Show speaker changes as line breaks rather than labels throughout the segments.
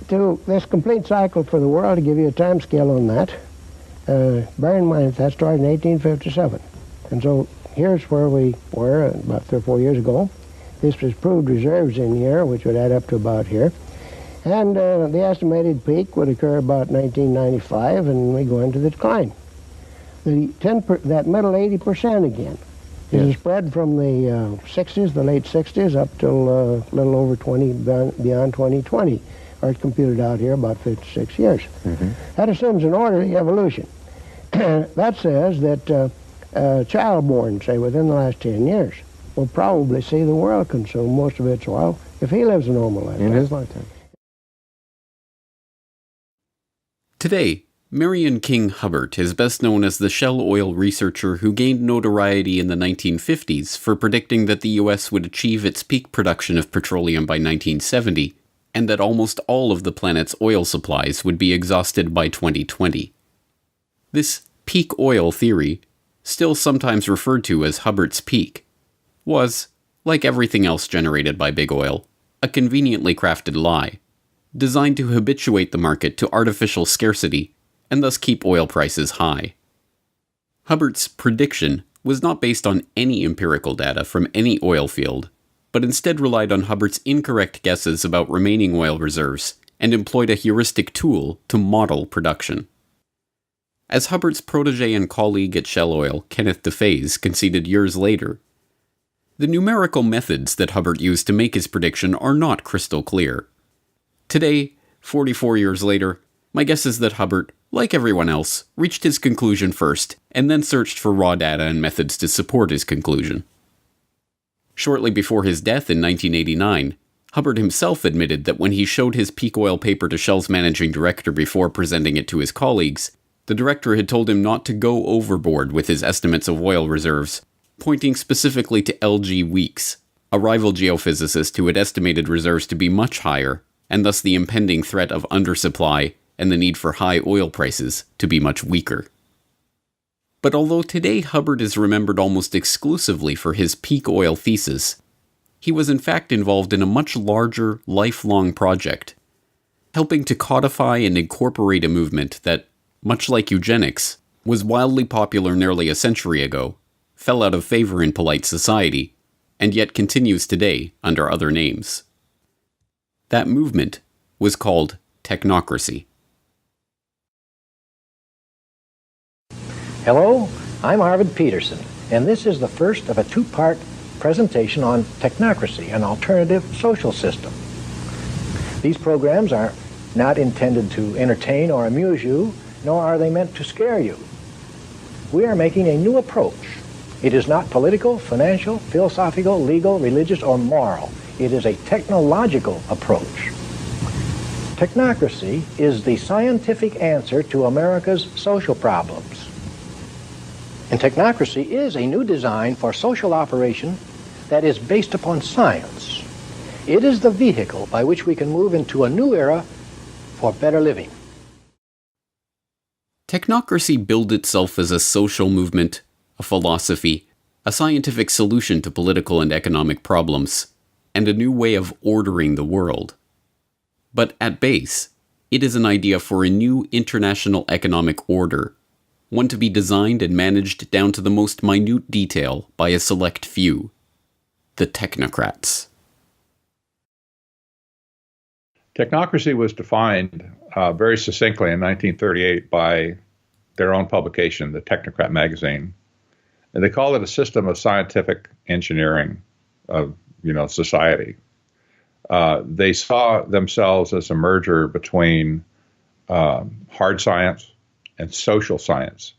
to this complete cycle for the world, to give you a time scale on that, bear in mind that started in 1857. And so here's where we were about 3 or 4 years ago. This was proved reserves in here, which would add up to about here. And the estimated peak would occur about 1995, and we go into the decline. That middle 80% again is a spread from the 60s, the late 60s, up till a little over 20, beyond 2020. Or it's computed out here about 56 years. Mm-hmm. That assumes an orderly evolution. That says that a child born, say, within the last 10 years will probably see the world consume most of its oil if he lives a normal life.
In his lifetime.
Today, Marion King Hubbert is best known as the Shell oil researcher who gained notoriety in the 1950s for predicting that the U.S. would achieve its peak production of petroleum by 1970, and that almost all of the planet's oil supplies would be exhausted by 2020. This peak oil theory, still sometimes referred to as Hubbert's peak, was, like everything else generated by big oil, a conveniently crafted lie, designed to habituate the market to artificial scarcity and thus keep oil prices high. Hubbert's prediction was not based on any empirical data from any oil field, but instead relied on Hubbert's incorrect guesses about remaining oil reserves and employed a heuristic tool to model production. As Hubbert's protege and colleague at Shell Oil, Kenneth DeFaze, conceded years later, the numerical methods that Hubbert used to make his prediction are not crystal clear. Today, 44 years later, my guess is that Hubbert, like everyone else, reached his conclusion first, and then searched for raw data and methods to support his conclusion. Shortly before his death in 1989, Hubbert himself admitted that when he showed his peak oil paper to Shell's managing director before presenting it to his colleagues, the director had told him not to go overboard with his estimates of oil reserves, pointing specifically to L.G. Weeks, a rival geophysicist who had estimated reserves to be much higher, and thus the impending threat of undersupply and the need for high oil prices to be much weaker. But although today Hubbert is remembered almost exclusively for his peak oil thesis, he was in fact involved in a much larger, lifelong project, helping to codify and incorporate a movement that, much like eugenics, was wildly popular nearly a century ago, fell out of favor in polite society, and yet continues today under other names. That movement was called Tecnocracy.
Hello, I'm Arvid Peterson, and this is the first of a two-part presentation on Tecnocracy, an alternative social system. These programs are not intended to entertain or amuse you, nor are they meant to scare you. We are making a new approach. It is not political, financial, philosophical, legal, religious, or moral. It is a technological approach. Tecnocracy is the scientific answer to America's social problems. And Tecnocracy is a new design for social operation that is based upon science. It is the vehicle by which we can move into a new era for better living.
Tecnocracy billed itself as a social movement, a philosophy, a scientific solution to political and economic problems, and a new way of ordering the world. But at base, it is an idea for a new international economic order, one to be designed and managed down to the most minute detail by a select few, the technocrats.
Tecnocracy was defined very succinctly in 1938 by their own publication, the Technocrat magazine. And they called it a system of scientific engineering of, society. They saw themselves as a merger between hard science and social science,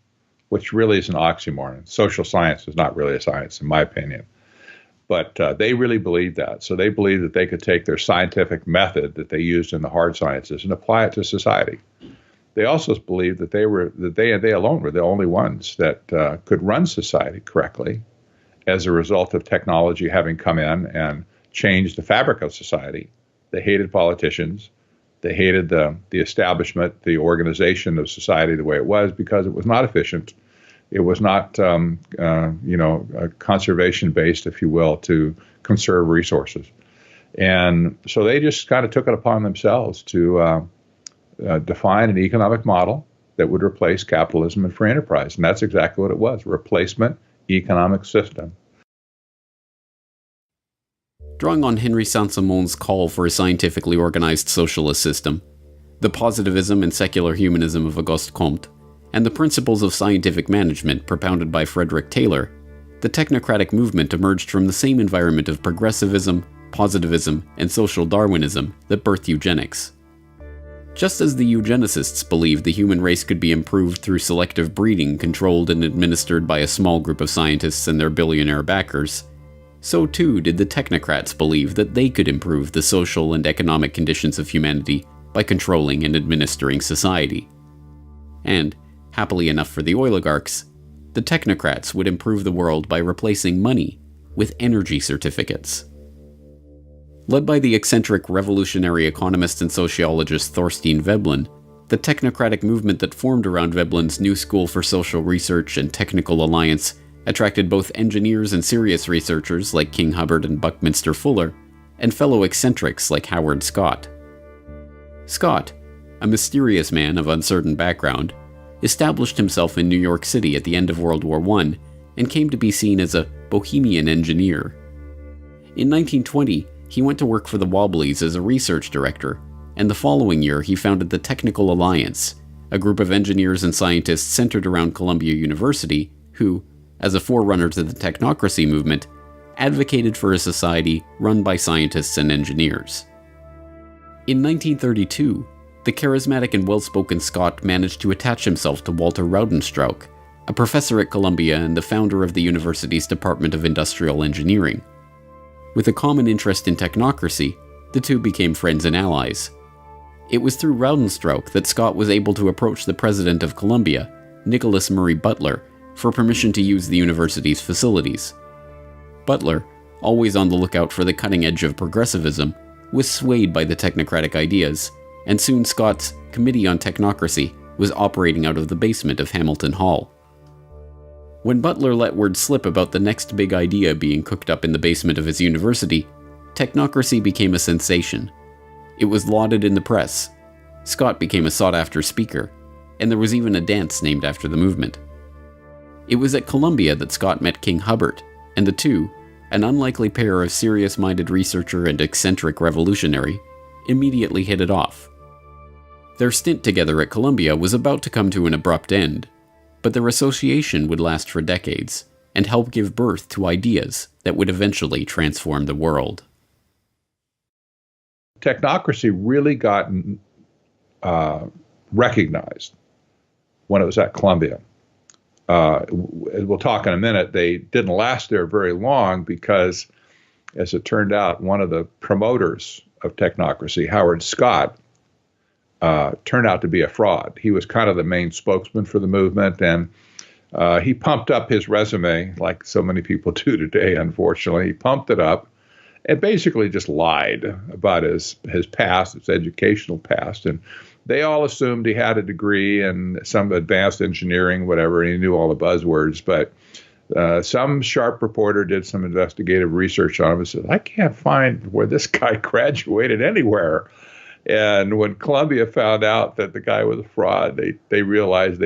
which really is an oxymoron. Social science is not really a science, in my opinion. But they really believed that. So they believed that they could take their scientific method that they used in the hard sciences and apply it to society. They also believed that they alone were the only ones that could run society correctly as a result of technology having come in and changed the fabric of society. They hated politicians. They hated the establishment, the organization of society the way it was, because it was not efficient. It was not, conservation-based, if you will, to conserve resources. And so they just kind of took it upon themselves to define an economic model that would replace capitalism and free enterprise. And that's exactly what it was, a replacement economic system.
Drawing on Henry Saint-Simon's call for a scientifically organized socialist system, the positivism and secular humanism of Auguste Comte, and the principles of scientific management propounded by Frederick Taylor, the technocratic movement emerged from the same environment of progressivism, positivism, and social Darwinism that birthed eugenics. Just as the eugenicists believed the human race could be improved through selective breeding controlled and administered by a small group of scientists and their billionaire backers, so too did the technocrats believe that they could improve the social and economic conditions of humanity by controlling and administering society. And, happily enough for the oligarchs, the technocrats would improve the world by replacing money with energy certificates. Led by the eccentric revolutionary economist and sociologist Thorstein Veblen, the technocratic movement that formed around Veblen's New School for Social Research and Technical Alliance attracted both engineers and serious researchers like King Hubbard and Buckminster Fuller, and fellow eccentrics like Howard Scott. Scott, a mysterious man of uncertain background, established himself in New York City at the end of World War I and came to be seen as a bohemian engineer. In 1920, he went to work for the Wobblies as a research director, and the following year he founded the Technical Alliance, a group of engineers and scientists centered around Columbia University who, as a forerunner to the technocracy movement, advocated for a society run by scientists and engineers. In 1932, the charismatic and well-spoken Scott managed to attach himself to Walter Raudenstrauch, a professor at Columbia and the founder of the university's Department of Industrial Engineering. With a common interest in technocracy, the two became friends and allies. It was through Raudenstrauch that Scott was able to approach the president of Columbia, Nicholas Murray Butler, for permission to use the university's facilities. Butler, always on the lookout for the cutting edge of progressivism, was swayed by the technocratic ideas, and soon Scott's Committee on Technocracy was operating out of the basement of Hamilton Hall. When Butler let word slip about the next big idea being cooked up in the basement of his university, technocracy became a sensation. It was lauded in the press. Scott became a sought-after speaker, and there was even a dance named after the movement. It was at Columbia that Scott met King Hubbert, and the two, an unlikely pair of serious-minded researcher and eccentric revolutionary, immediately hit it off. Their stint together at Columbia was about to come to an abrupt end, but their association would last for decades and help give birth to ideas that would eventually transform the world.
Technocracy really got recognized when it was at Columbia. We'll talk in a minute. They didn't last there very long because, as it turned out, one of the promoters of technocracy, Howard Scott, turned out to be a fraud. He was kind of the main spokesman for the movement, and he pumped up his resume like so many people do today, unfortunately. He pumped it up and basically just lied about his past, his educational past. And they all assumed he had a degree in some advanced engineering, whatever, and he knew all the buzzwords. But some sharp reporter did some investigative research on him and said, I can't find where this guy graduated anywhere. And when Columbia found out that the guy was a fraud, they realized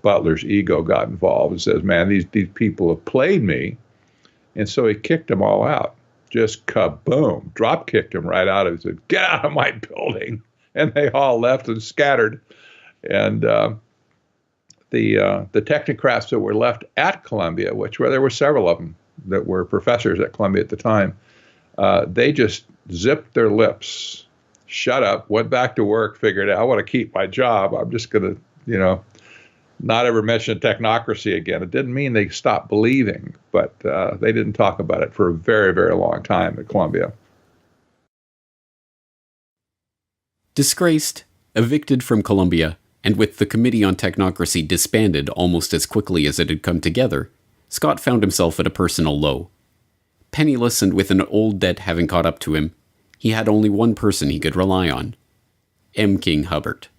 Butler's ego got involved and says, man, these people have played me. And so he kicked them all out. Just kaboom, drop kicked him right out of it. Said, get out of my building. And they all left and scattered. And the technocrats that were left at Columbia, there were several of them that were professors at Columbia at the time, they just zipped their lips, shut up, went back to work, figured out, I want to keep my job. I'm just going to, not ever mention technocracy again. It didn't mean they stopped believing, but they didn't talk about it for a very, very long time at Columbia.
Disgraced, evicted from Columbia, and with the Committee on Technocracy disbanded almost as quickly as it had come together, Scott found himself at a personal low. Penniless and with an old debt having caught up to him, he had only one person he could rely on: M. King Hubbert.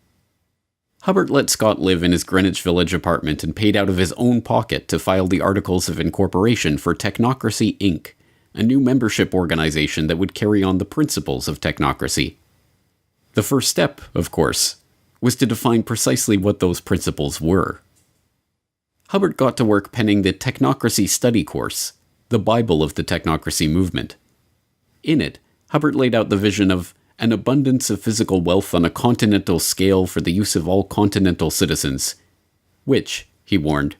Hubbert let Scott live in his Greenwich Village apartment and paid out of his own pocket to file the Articles of Incorporation for Technocracy, Inc., a new membership organization that would carry on the principles of technocracy. The first step, of course, was to define precisely what those principles were. Hubbard got to work penning the Technocracy Study Course, the Bible of the technocracy movement. In it, Hubbard laid out the vision of an abundance of physical wealth on a continental scale for the use of all continental citizens, which, he warned,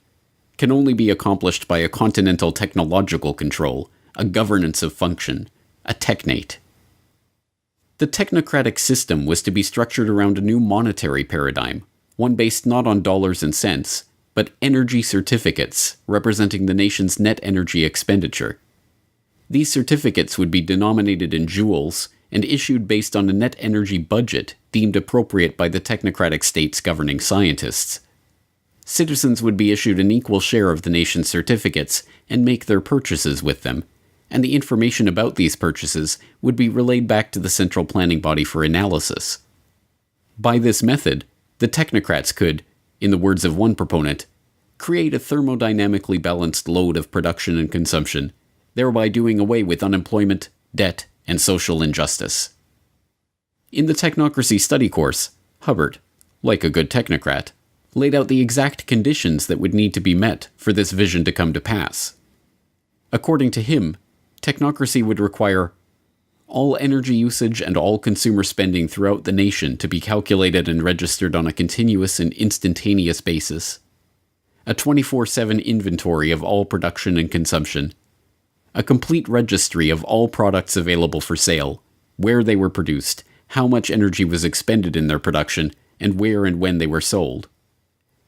can only be accomplished by a continental technological control, a governance of function, a technate. The technocratic system was to be structured around a new monetary paradigm, one based not on dollars and cents, but energy certificates representing the nation's net energy expenditure. These certificates would be denominated in joules and issued based on a net energy budget deemed appropriate by the technocratic state's governing scientists. Citizens would be issued an equal share of the nation's certificates and make their purchases with them, and the information about these purchases would be relayed back to the central planning body for analysis. By this method, the technocrats could, in the words of one proponent, create a thermodynamically balanced load of production and consumption, thereby doing away with unemployment, debt, and social injustice. In the Technocracy Study Course, Hubbard, like a good technocrat, laid out the exact conditions that would need to be met for this vision to come to pass. According to him, technocracy would require all energy usage and all consumer spending throughout the nation to be calculated and registered on a continuous and instantaneous basis, a 24/7 inventory of all production and consumption, a complete registry of all products available for sale, where they were produced, how much energy was expended in their production, and where and when they were sold.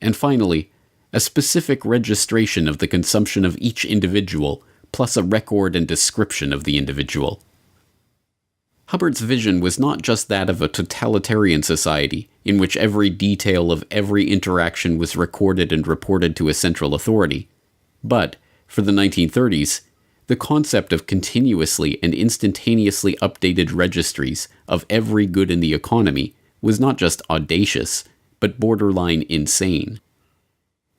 And finally, a specific registration of the consumption of each individual, plus a record and description of the individual. Hubbard's vision was not just that of a totalitarian society, in which every detail of every interaction was recorded and reported to a central authority, but, for the 1930s, the concept of continuously and instantaneously updated registries of every good in the economy was not just audacious, but borderline insane.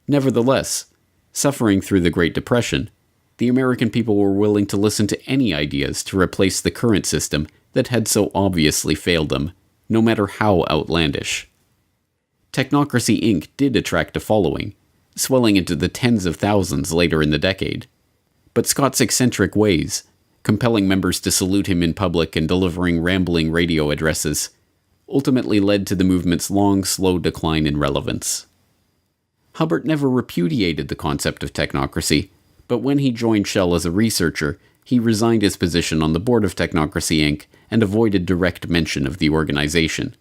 Nevertheless, suffering through the Great Depression, the American people were willing to listen to any ideas to replace the current system that had so obviously failed them, no matter how outlandish. Technocracy Inc. did attract a following, swelling into the tens of thousands later in the decade. But Scott's eccentric ways, compelling members to salute him in public and delivering rambling radio addresses, ultimately led to the movement's long, slow decline in relevance. Hubbard never repudiated the concept of technocracy, but when he joined Shell as a researcher, he resigned his position on the board of Tecnocracy Inc. and avoided direct mention of the organization.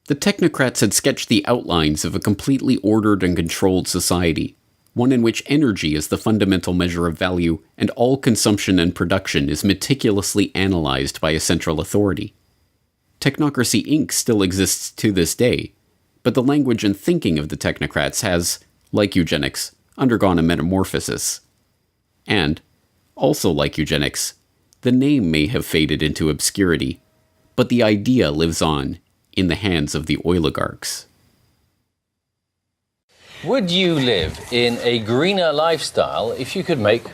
The technocrats had sketched the outlines of a completely ordered and controlled society, one in which energy is the fundamental measure of value and all consumption and production is meticulously analyzed by a central authority. Technocracy Inc. still exists to this day, but the language and thinking of the technocrats has, like eugenics, undergone a metamorphosis. And, also like eugenics, the name may have faded into obscurity, but the idea lives on in the hands of the oligarchs.
Would you live in a greener lifestyle if you could make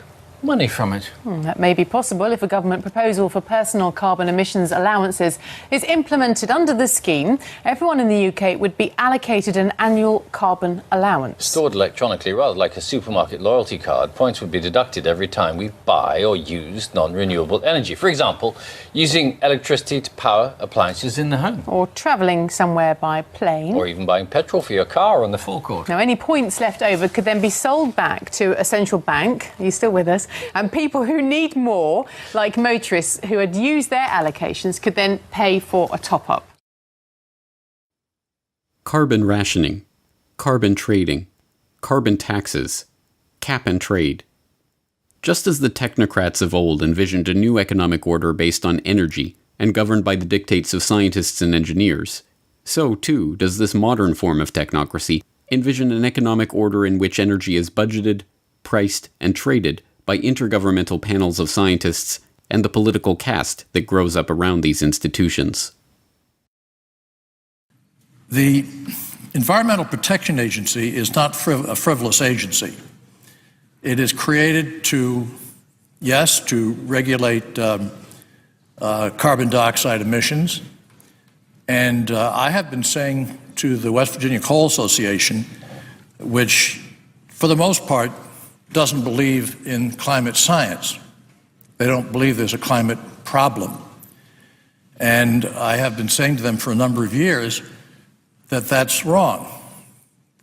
money from it?
That may be possible if a government proposal for personal carbon emissions allowances is implemented. Under the scheme, everyone in the UK would be allocated an annual carbon allowance.
Stored electronically, rather like a supermarket loyalty card, points would be deducted every time we buy or use non-renewable energy. For example, using electricity to power appliances in the home.
Or travelling somewhere by plane.
Or even buying petrol for your car on the forecourt.
Now, any points left over could then be sold back to a central bank. Are you still with us? And people who need more, like motorists who had used their allocations, could then pay for a top-up.
Carbon rationing, carbon trading, carbon taxes, cap and trade. Just as the technocrats of old envisioned a new economic order based on energy and governed by the dictates of scientists and engineers, so, too, does this modern form of technocracy envision an economic order in which energy is budgeted, priced, and traded by intergovernmental panels of scientists and the political caste that grows up around these institutions.
The Environmental Protection Agency is not a frivolous agency. It is created to yes, to regulate carbon dioxide emissions. And I have been saying to the West Virginia Coal Association, which for the most part doesn't believe in climate science. They don't believe there's a climate problem. And I have been saying to them for a number of years that that's wrong.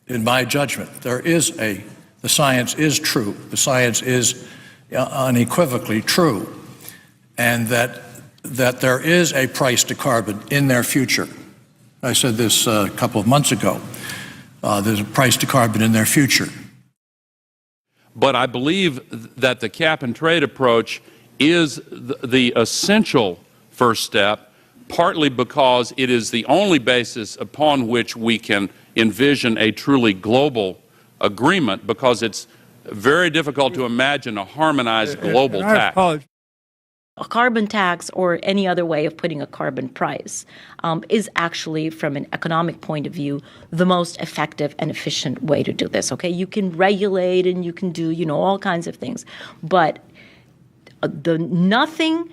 In my judgment, the science is true. The science is unequivocally true. And that there is a price to carbon in their future. I said this a couple of months ago. There's a price to carbon in their future.
But I believe that the cap and trade approach is the essential first step, partly because it is the only basis upon which we can envision a truly global agreement, because it's very difficult to imagine a harmonized global tax.
A carbon tax, or any other way of putting a carbon price, is actually, from an economic point of view, the most effective and efficient way to do this. Okay, you can regulate and you can do, all kinds of things, but nothing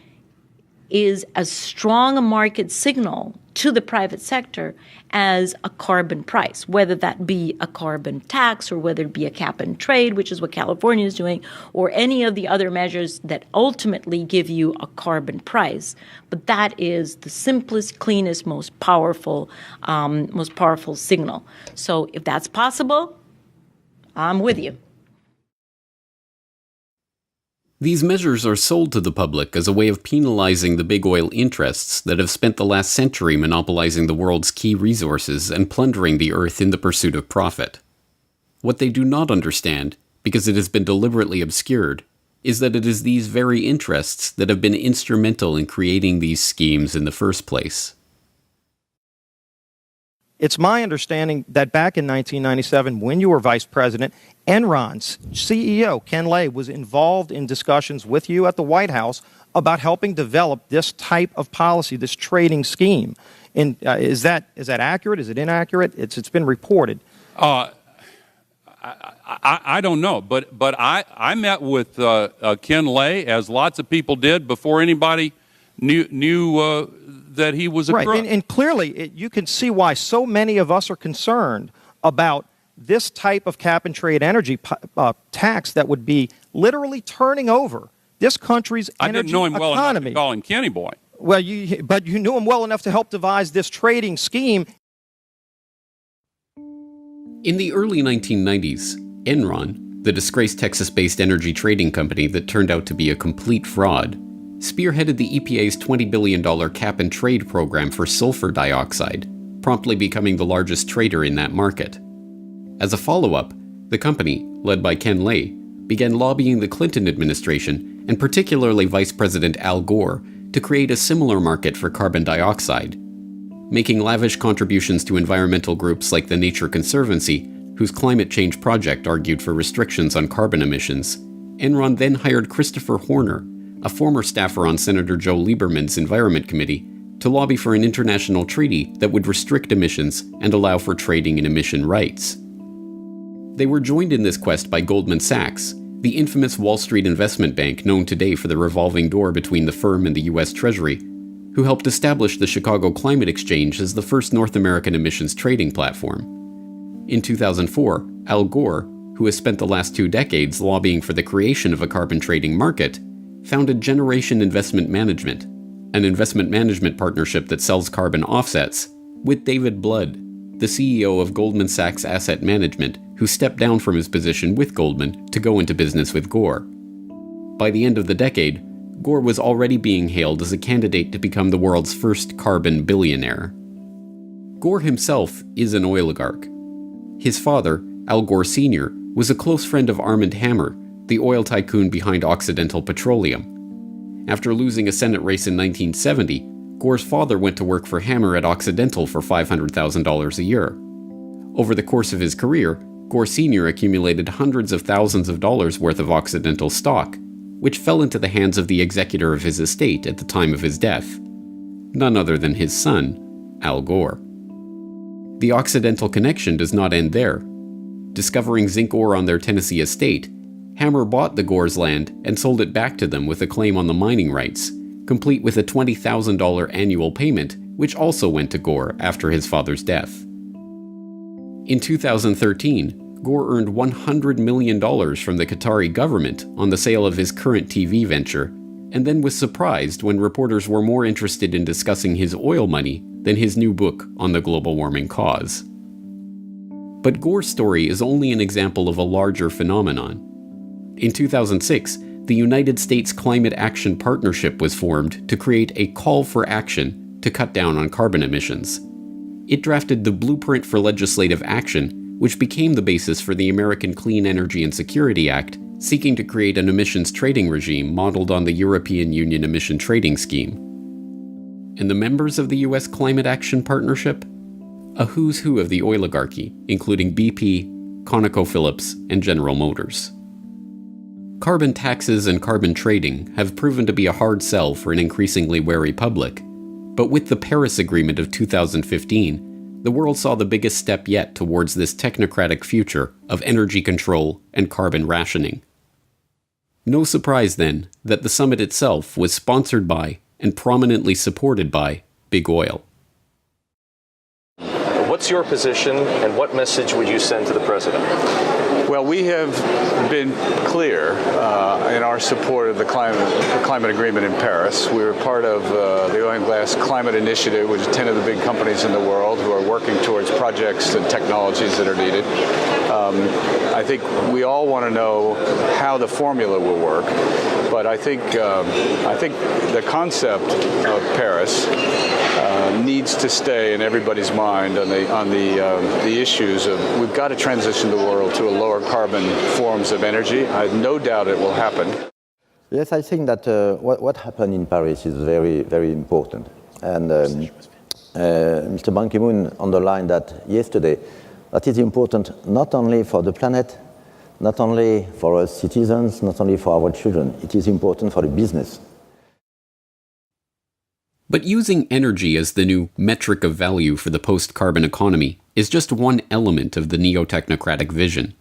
is as strong a market signal to the private sector as a carbon price, whether that be a carbon tax or whether it be a cap and trade, which is what California is doing, or any of the other measures that ultimately give you a carbon price. But that is the simplest, cleanest, most powerful signal. So if that's possible, I'm with you.
These measures are sold to the public as a way of penalizing the big oil interests that have spent the last century monopolizing the world's key resources and plundering the earth in the pursuit of profit. What they do not understand, because it has been deliberately obscured, is that it is these very interests that have been instrumental in creating these schemes in the first place.
It's my understanding that back in 1997, when you were vice president, Enron's CEO, Ken Lay, was involved in discussions with you at the White House about helping develop this type of policy, this trading scheme. And is that accurate? Is it inaccurate? It's been reported.
I don't know, but I met with Ken Lay, as lots of people did, before anybody knew that he was a crook.
Right, and clearly you can see why so many of us are concerned about this type of cap-and-trade energy tax that would be literally turning over this country's energy economy.
I didn't know him well enough to call him Kenny Boy.
Well, but you knew him well enough to help devise this trading scheme.
In the early 1990s, Enron, the disgraced Texas-based energy trading company that turned out to be a complete fraud, spearheaded the EPA's $20 billion cap-and-trade program for sulfur dioxide, promptly becoming the largest trader in that market. As a follow-up, the company, led by Ken Lay, began lobbying the Clinton administration, and particularly Vice President Al Gore, to create a similar market for carbon dioxide. Making lavish contributions to environmental groups like the Nature Conservancy, whose climate change project argued for restrictions on carbon emissions, Enron then hired Christopher Horner, a former staffer on Senator Joe Lieberman's Environment Committee, to lobby for an international treaty that would restrict emissions and allow for trading in emission rights. They were joined in this quest by Goldman Sachs, the infamous Wall Street investment bank known today for the revolving door between the firm and the U.S. Treasury, who helped establish the Chicago Climate Exchange as the first North American emissions trading platform. In 2004, Al Gore, who has spent the last 2 decades lobbying for the creation of a carbon trading market, founded Generation Investment Management, an investment management partnership that sells carbon offsets, with David Blood, the CEO of Goldman Sachs Asset Management, who stepped down from his position with Goldman to go into business with Gore. By the end of the decade, Gore was already being hailed as a candidate to become the world's first carbon billionaire. Gore himself is an oligarch. His father, Al Gore Sr., was a close friend of Armand Hammer, the oil tycoon behind Occidental Petroleum. After losing a Senate race in 1970, Gore's father went to work for Hammer at Occidental for $500,000 a year. Over the course of his career, Gore Sr. accumulated hundreds of thousands of dollars worth of Occidental stock, which fell into the hands of the executor of his estate at the time of his death, none other than his son, Al Gore. The Occidental connection does not end there. Discovering zinc ore on their Tennessee estate, Hammer bought the Gore's land and sold it back to them with a claim on the mining rights, complete with a $20,000 annual payment, which also went to Gore after his father's death. In 2013, Gore earned $100 million from the Qatari government on the sale of his current TV venture, and then was surprised when reporters were more interested in discussing his oil money than his new book on the global warming cause. But Gore's story is only an example of a larger phenomenon. In 2006, the United States Climate Action Partnership was formed to create a call for action to cut down on carbon emissions. It drafted the Blueprint for Legislative Action, which became the basis for the American Clean Energy and Security Act, seeking to create an emissions trading regime modeled on the European Union Emission Trading Scheme. And the members of the U.S. Climate Action Partnership? A who's who of the oligarchy, including BP, ConocoPhillips, and General Motors. Carbon taxes and carbon trading have proven to be a hard sell for an increasingly wary public, but with the Paris Agreement of 2015, the world saw the biggest step yet towards this technocratic future of energy control and carbon rationing. No surprise, then, that the summit itself was sponsored by and prominently supported by Big Oil.
What's your position, and what message would you send to the president?
Well, we have been clear in our support of the climate agreement in Paris. We were part of the Oil and Gas Climate Initiative, which is 10 of the big companies in the world who are working towards projects and technologies that are needed. I think we all want to know how the formula will work, but I think the concept of Paris needs to stay in everybody's mind on the issues of we've got to transition the world to a lower carbon forms of energy. I have no doubt it will happen.
Yes, I think that what happened in Paris is very, very important. And Mr. Ban Ki-moon underlined that yesterday, that is important not only for the planet, not only for our citizens, not only for our children, it is important for the business.
But using energy as the new metric of value for the post-carbon economy is just one element of the neo-technocratic vision.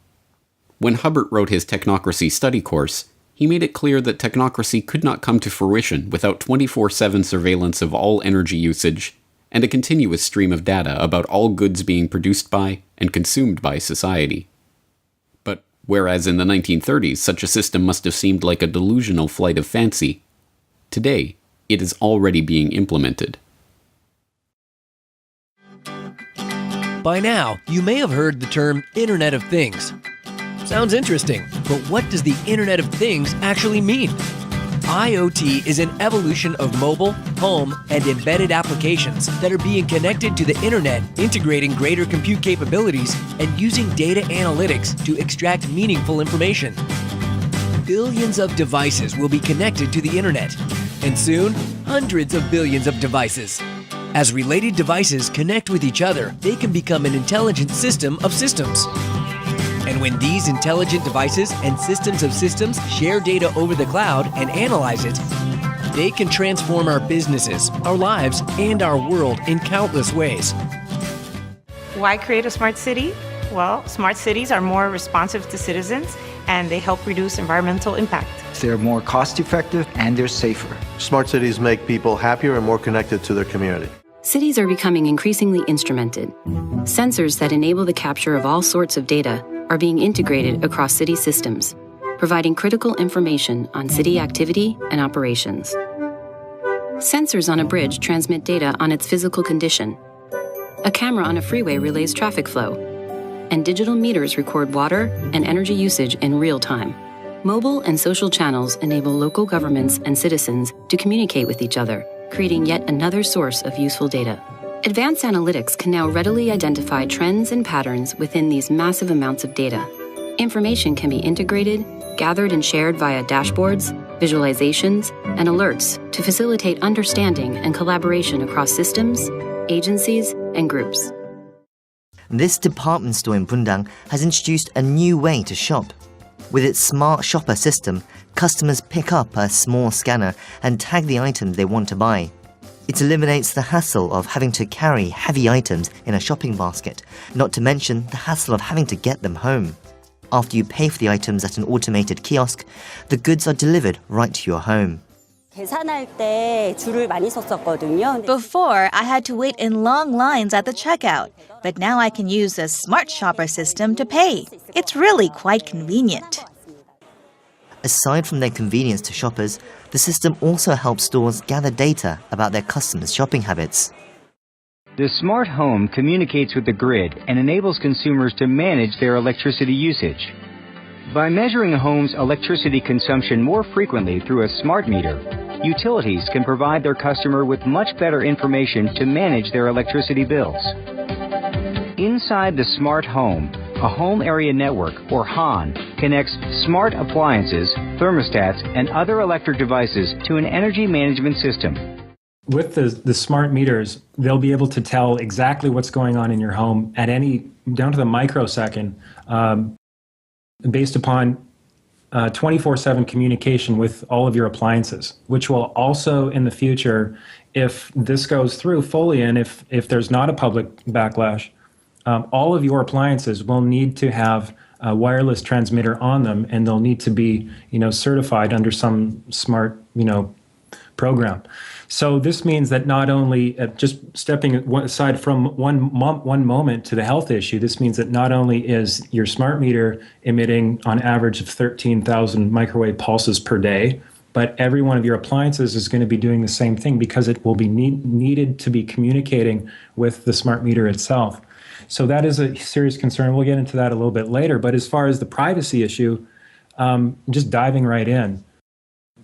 When Hubbert wrote his Technocracy study course, he made it clear that technocracy could not come to fruition without 24/7 surveillance of all energy usage and a continuous stream of data about all goods being produced by and consumed by society. But whereas in the 1930s such a system must have seemed like a delusional flight of fancy, today it is already being implemented.
By now, you may have heard the term Internet of Things. Sounds interesting, but what does the Internet of Things actually mean? IoT is an evolution of mobile, home, and embedded applications that are being connected to the Internet, integrating greater compute capabilities and using data analytics to extract meaningful information. Billions of devices will be connected to the Internet, and soon, hundreds of billions of devices. As related devices connect with each other, they can become an intelligent system of systems. And when these intelligent devices and systems of systems share data over the cloud and analyze it, they can transform our businesses, our lives, and our world in countless ways.
Why create a smart city? Well, smart cities are more responsive to citizens, and they help reduce environmental impact.
They're more cost-effective and they're safer.
Smart cities make people happier and more connected to their community.
Cities are becoming increasingly instrumented. Sensors that enable the capture of all sorts of data are being integrated across city systems, providing critical information on city activity and operations. Sensors on a bridge transmit data on its physical condition. A camera on a freeway relays traffic flow, and digital meters record water and energy usage in real time. Mobile and social channels enable local governments and citizens to communicate with each other, creating yet another source of useful data. Advanced analytics can now readily identify trends and patterns within these massive amounts of data. Information can be integrated, gathered and shared via dashboards, visualizations, and alerts to facilitate understanding and collaboration across systems, agencies, and groups.
This department store in Bundang has introduced a new way to shop. With its smart shopper system, customers pick up a small scanner and tag the items they want to buy. It eliminates the hassle of having to carry heavy items in a shopping basket, not to mention the hassle of having to get them home. After you pay for the items at an automated kiosk, the goods are delivered right to your home.
Before, I had to wait in long lines at the checkout, but now I can use a smart shopper system to pay. It's really quite convenient.
Aside from their convenience to shoppers, the system also helps stores gather data about their customers' shopping habits.
The smart home communicates with the grid and enables consumers to manage their electricity usage. By measuring a home's electricity consumption more frequently through a smart meter, utilities can provide their customer with much better information to manage their electricity bills. Inside the smart home, a home area network, or HAN, connects smart appliances, thermostats, and other electric devices to an energy management system.
With the smart meters, they'll be able to tell exactly what's going on in your home at down to the microsecond, based upon 24/7 communication with all of your appliances, which will also in the future, if this goes through fully and if there's not a public backlash, all of your appliances will need to have a wireless transmitter on them, and they'll need to be, certified under some smart, program. So this means that not only, just stepping aside from one moment to the health issue, this means that not only is your smart meter emitting on average of 13,000 microwave pulses per day, but every one of your appliances is going to be doing the same thing because it will be needed to be communicating with the smart meter itself. So that is a serious concern. We'll get into that a little bit later. But as far as the privacy issue, just diving right in,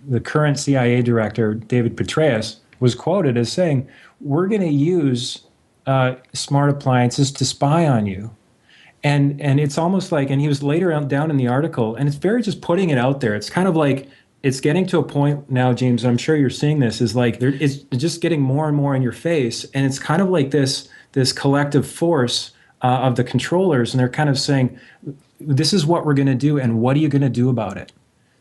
the current CIA director, David Petraeus, was quoted as saying, "We're going to use smart appliances to spy on you." And it's almost like, and he was later down in the article, and it's very just putting it out there. It's kind of like, it's getting to a point now, James, I'm sure you're seeing this, is like, it's just getting more and more in your face. And it's kind of like this collective force of the controllers, and they're kind of saying, this is what we're going to do, and what are you going to do about it?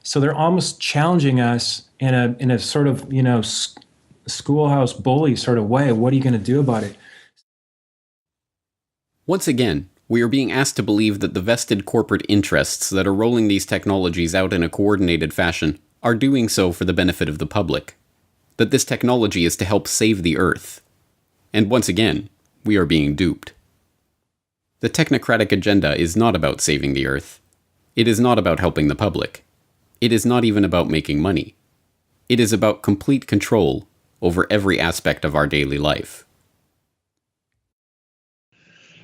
So they're almost challenging us in a sort of, schoolhouse bully sort of way. What are you going to do about it?
Once again, we are being asked to believe that the vested corporate interests that are rolling these technologies out in a coordinated fashion are doing so for the benefit of the public. That this technology is to help save the Earth. And once again, we are being duped. The technocratic agenda is not about saving the Earth. It is not about helping the public. It is not even about making money. It is about complete control over every aspect of our daily life.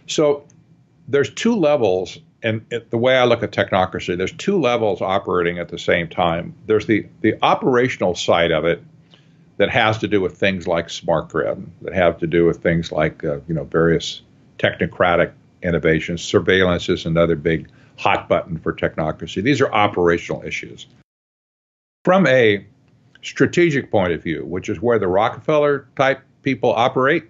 So there's two levels, and the way I look at technocracy, there's two levels operating at the same time. There's the operational side of it that has to do with things like smart grid, that have to do with things like various technocratic innovations. Surveillance is another big hot button for technocracy. These are operational issues. From a strategic point of view, which is where the Rockefeller type people operate,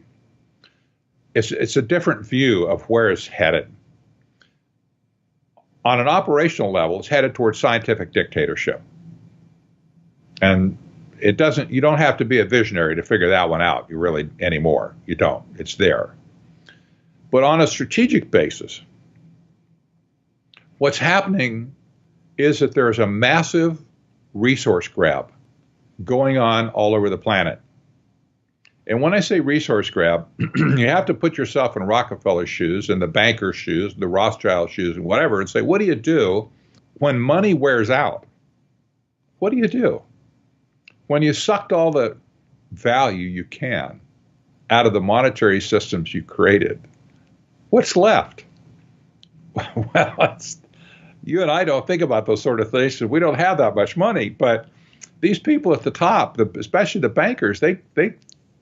it's a different view of where it's headed. On an operational level, it's headed towards scientific dictatorship. And you don't have to be a visionary to figure that one out, anymore. You don't. It's there. But on a strategic basis, what's happening is that there's a massive resource grab going on all over the planet. And when I say resource grab, you have to put yourself in Rockefeller's shoes and the banker's shoes, the Rothschild shoes and whatever, and say, what do you do when money wears out? What do you do? When you sucked all the value you can out of the monetary systems you created, what's left? Well, you and I don't think about those sort of things because we don't have that much money. But these people at the top, especially the bankers,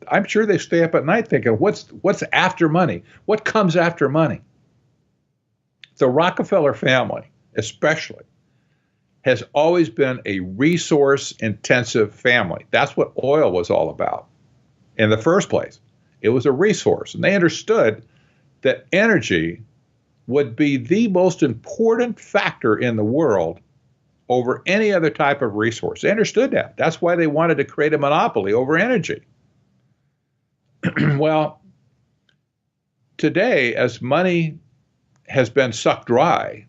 I'm sure they stay up at night thinking, what's after money? What comes after money? The Rockefeller family, especially, has always been a resource-intensive family. That's what oil was all about in the first place. It was a resource, and they understood that energy would be the most important factor in the world over any other type of resource. They understood that. That's why they wanted to create a monopoly over energy. Well, today, as money has been sucked dry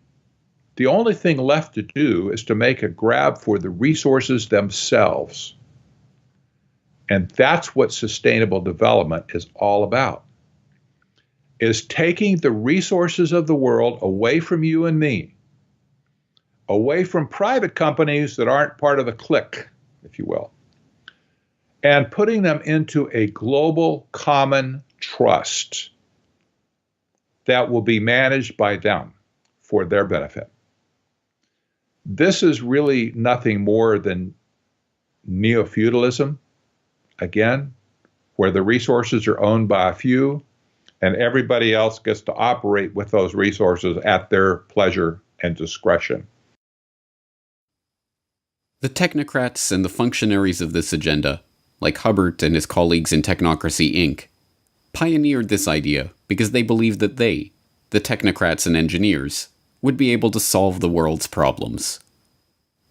The only thing left to do is to make a grab for the resources themselves. And that's what sustainable development is all about, is taking the resources of the world away from you and me, away from private companies that aren't part of the clique, if you will, and putting them into a global common trust that will be managed by them for their benefit. This is really nothing more than neo-feudalism, again, where the resources are owned by a few and everybody else gets to operate with those resources at their pleasure and discretion.
The technocrats and the functionaries of this agenda, like Hubbert and his colleagues in Tecnocracy Inc., pioneered this idea because they believed that they, the technocrats and engineers, would be able to solve the world's problems.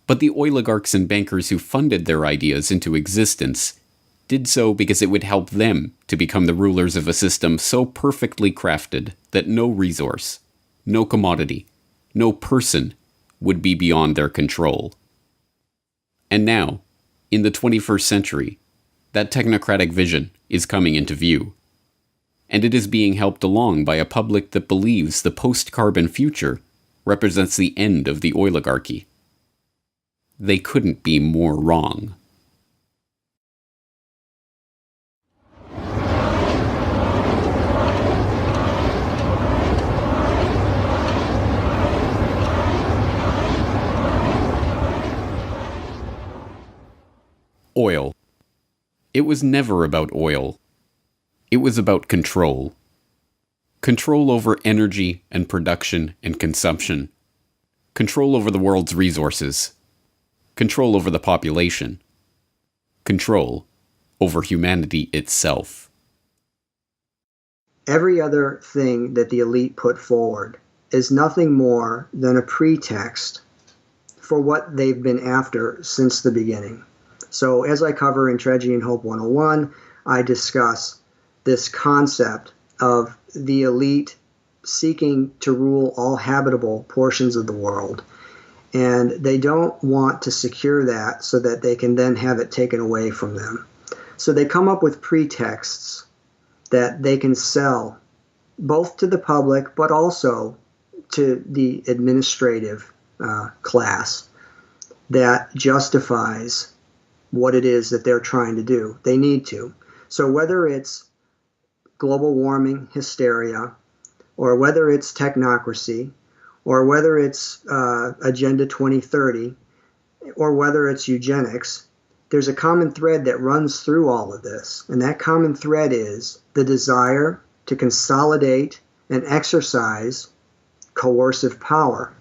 But the oligarchs and bankers who funded their ideas into existence did so because it would help them to become the rulers of a system so perfectly crafted that no resource, no commodity, no person would be beyond their control. And now, in the 21st century, that technocratic vision is coming into view. And it is being helped along by a public that believes the post-carbon future represents the end of the oligarchy. They couldn't be more wrong. Oil. It was never about oil. It was about control. Control over energy and production and consumption. Control over the world's resources. Control over the population. Control over humanity itself.
Every other thing that the elite put forward is nothing more than a pretext for what they've been after since the beginning. So as I cover in Tragedy and Hope 101, I discuss this concept of the elite seeking to rule all habitable portions of the world. And they don't want to secure that so that they can then have it taken away from them. So they come up with pretexts that they can sell both to the public but also to the administrative class that justifies what it is that they're trying to do. They need to. So whether it's global warming hysteria, or whether it's technocracy, or whether it's Agenda 2030, or whether it's eugenics, there's a common thread that runs through all of this. And that common thread is the desire to consolidate and exercise coercive power.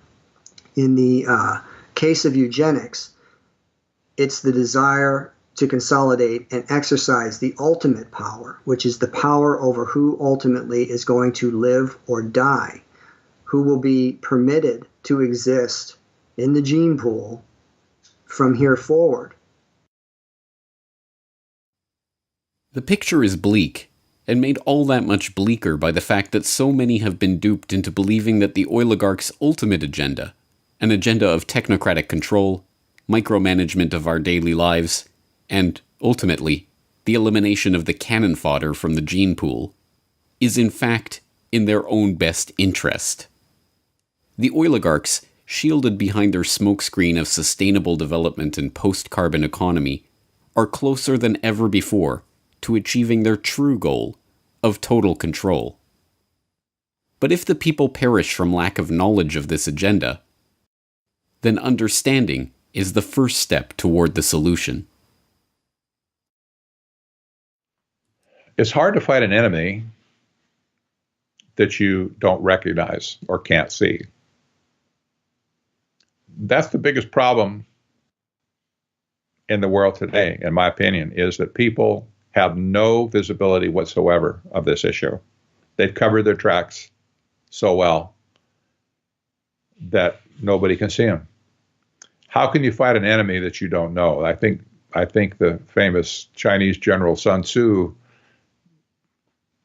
In the case of eugenics, it's the desire to consolidate and exercise the ultimate power, which is the power over who ultimately is going to live or die, who will be permitted to exist in the gene pool from here forward.
The picture is bleak, and made all that much bleaker by the fact that so many have been duped into believing that the oligarchs' ultimate agenda, an agenda of technocratic control, micromanagement of our daily lives, and, ultimately, the elimination of the cannon fodder from the gene pool, is in fact in their own best interest. The oligarchs, shielded behind their smokescreen of sustainable development and post-carbon economy, are closer than ever before to achieving their true goal of total control. But if the people perish from lack of knowledge of this agenda, then understanding is the first step toward the solution.
It's hard to fight an enemy that you don't recognize or can't see. That's the biggest problem in the world today, in my opinion, is that people have no visibility whatsoever of this issue. They've covered their tracks so well that nobody can see them. How can you fight an enemy that you don't know? I think the famous Chinese general Sun Tzu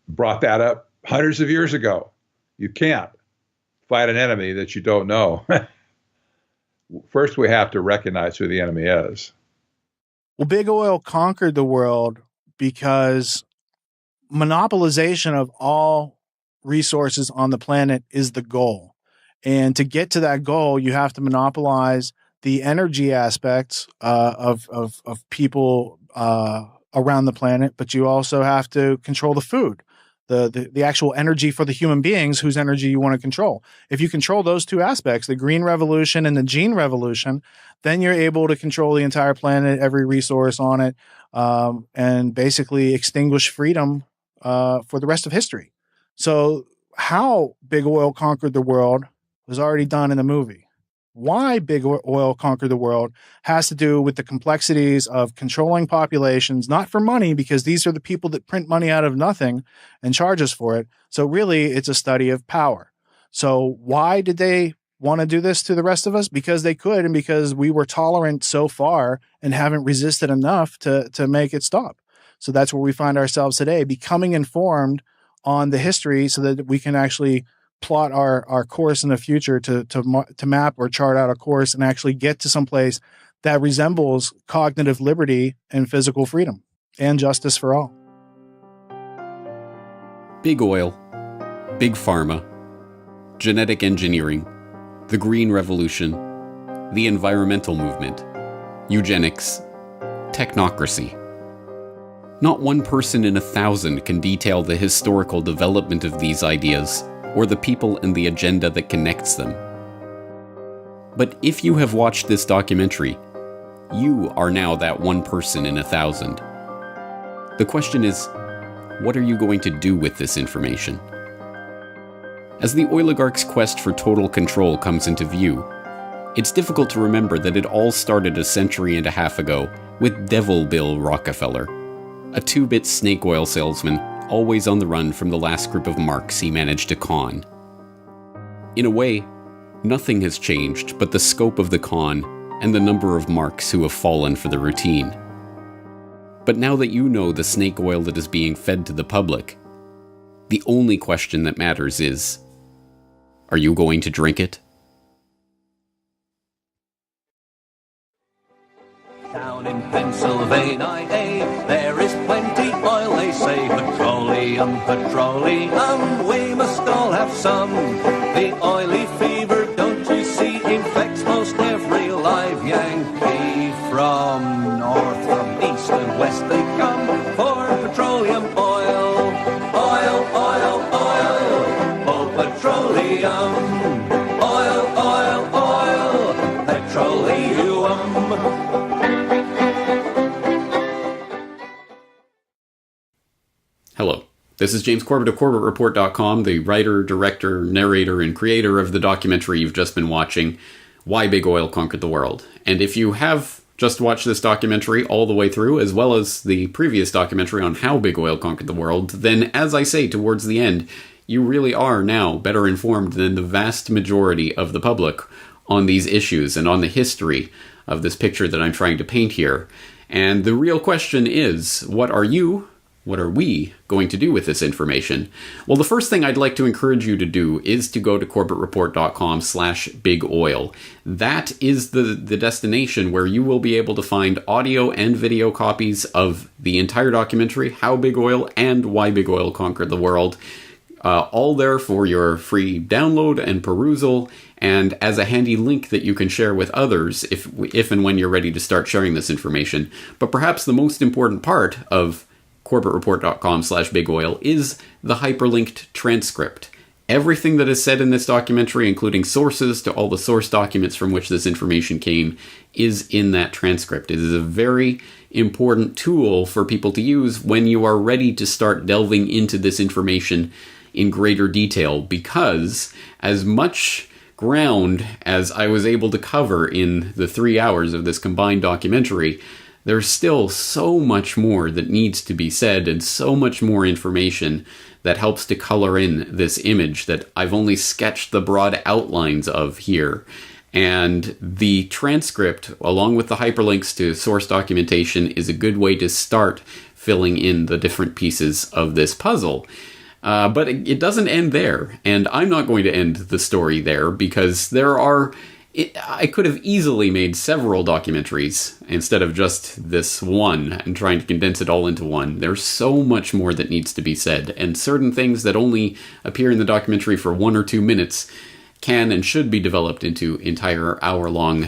brought that up hundreds of years ago. You can't fight an enemy that you don't know. first we have to recognize who the enemy is.
Well, big oil conquered the world because monopolization of all resources on the planet is the goal. And to get to that goal, you have to monopolize the energy aspects of people around the planet, but you also have to control the food, the actual energy for the human beings whose energy you want to control. If you control those two aspects, the green revolution and the gene revolution, then you're able to control the entire planet, every resource on it, and basically extinguish freedom for the rest of history. So how big oil conquered the world was already done in the movie. Why big oil conquered the world has to do with the complexities of controlling populations, not for money, because these are the people that print money out of nothing and charge us for it. So really, it's a study of power. So why did they want to do this to the rest of us? Because they could, and because we were tolerant so far and haven't resisted enough to make it stop. So that's where we find ourselves today, becoming informed on the history so that we can actually plot our course in the future to map or chart out a course and actually get to some place that resembles cognitive liberty and physical freedom and justice for all.
Big oil, big pharma, genetic engineering, the green revolution, the environmental movement, eugenics, technocracy. Not one person in 1,000 can detail the historical development of these ideas or the people and the agenda that connects them. But if you have watched this documentary, you are now that one person in 1,000. The question is, what are you going to do with this information? As the oligarchs' quest for total control comes into view, it's difficult to remember that it all started a century and a half ago with Devil Bill Rockefeller, a 2-bit snake oil salesman always on the run from the last group of marks he managed to con. In a way, nothing has changed but the scope of the con and the number of marks who have fallen for the routine. But now that you know the snake oil that is being fed to the public, the only question that matters is, are you going to drink it?
Down in Pennsylvania, there is plenty oil, they say. Petroleum, petroleum, we must all have some. The oily fever, don't you see, infects most every live Yankee. From north, from east and west they come for petroleum oil. Oil, oil, oil, oh petroleum. Oil, oil, oil, petroleum.
Hello, this is James Corbett of CorbettReport.com, the writer, director, narrator, and creator of the documentary you've just been watching, Why Big Oil Conquered the World. And if you have just watched this documentary all the way through, as well as the previous documentary on how big oil conquered the world, then as I say towards the end, you really are now better informed than the vast majority of the public on these issues and on the history of this picture that I'm trying to paint here. And the real question is, what are we going to do with this information? Well, the first thing I'd like to encourage you to do is to go to CorbettReport.com/bigoil. That is the destination where you will be able to find audio and video copies of the entire documentary, How Big Oil and Why Big Oil Conquered the World. All there for your free download and perusal, and as a handy link that you can share with others if and when you're ready to start sharing this information. But perhaps the most important part of CorbettReport.com/bigoil is the hyperlinked transcript. Everything that is said in this documentary, including sources to all the source documents from which this information came, is in that transcript. It is a very important tool for people to use when you are ready to start delving into this information in greater detail, because as much ground as I was able to cover in the 3 hours of this combined documentary, there's still so much more that needs to be said and so much more information that helps to color in this image that I've only sketched the broad outlines of here. And the transcript, along with the hyperlinks to source documentation, is a good way to start filling in the different pieces of this puzzle. But it doesn't end there, and I'm not going to end the story there, because there are I could have easily made several documentaries instead of just this one and trying to condense it all into one. There's so much more that needs to be said, and certain things that only appear in the documentary for 1 or 2 minutes can and should be developed into entire hour-long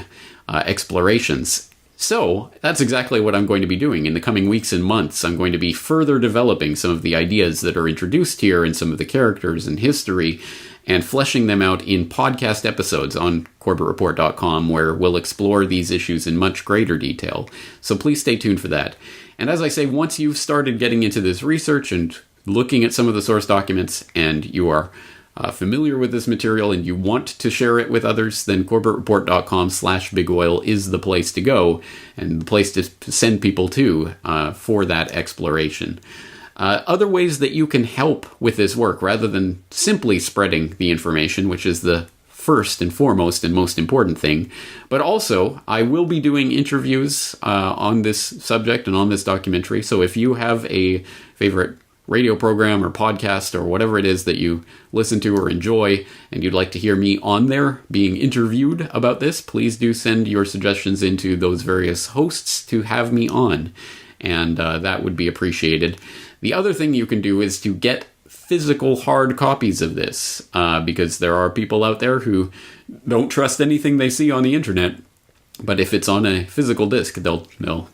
explorations. So that's exactly what I'm going to be doing in the coming weeks and months. I'm going to be further developing some of the ideas that are introduced here and some of the characters and history, and fleshing them out in podcast episodes on CorbettReport.com, where we'll explore these issues in much greater detail. So please stay tuned for that. And as I say, once you've started getting into this research and looking at some of the source documents, and you are familiar with this material and you want to share it with others, then CorbettReport.com/bigoil is the place to go and the place to send people to for that exploration. Other ways that you can help with this work, rather than simply spreading the information, which is the first and foremost and most important thing, but also I will be doing interviews on this subject and on this documentary. So if you have a favorite radio program or podcast or whatever it is that you listen to or enjoy, and you'd like to hear me on there being interviewed about this, please do send your suggestions into those various hosts to have me on, and that would be appreciated. The other thing you can do is to get physical hard copies of this, because there are people out there who don't trust anything they see on the internet. But if it's on a physical disc, they'll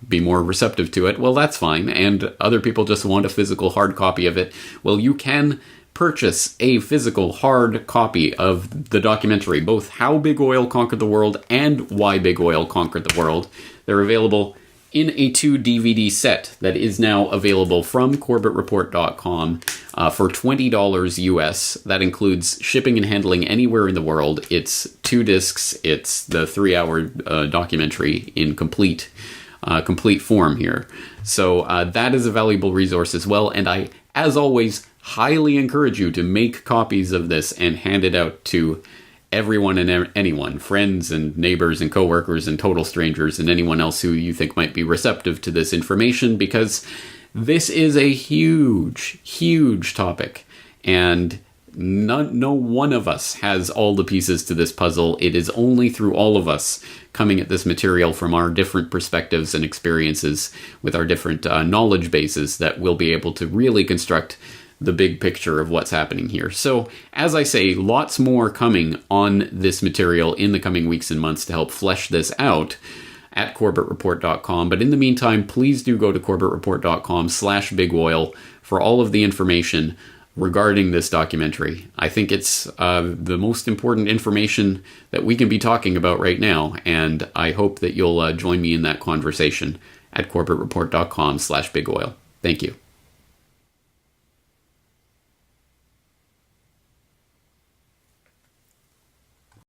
be more receptive to it. Well, that's fine. And other people just want a physical hard copy of it. Well, you can purchase a physical hard copy of the documentary, both How Big Oil Conquered the World and Why Big Oil Conquered the World. They're available in a 2 DVD set that is now available from CorbettReport.com for $20 US. That includes shipping and handling anywhere in the world. It's 2 discs. It's the 3-hour documentary in complete form here. So that is a valuable resource as well. And I, as always, highly encourage you to make copies of this and hand it out to everyone and anyone, friends and neighbors and coworkers and total strangers and anyone else who you think might be receptive to this information, because this is a huge, huge topic, and no one of us has all the pieces to this puzzle. It is only through all of us coming at this material from our different perspectives and experiences with our different knowledge bases that we'll be able to really construct the big picture of what's happening here. So, as I say, lots more coming on this material in the coming weeks and months to help flesh this out at CorbettReport.com. But in the meantime, please do go to CorbettReport.com/bigoil for all of the information regarding this documentary. I think it's the most important information that we can be talking about right now, and I hope that you'll join me in that conversation at CorbettReport.com/bigoil. Thank you.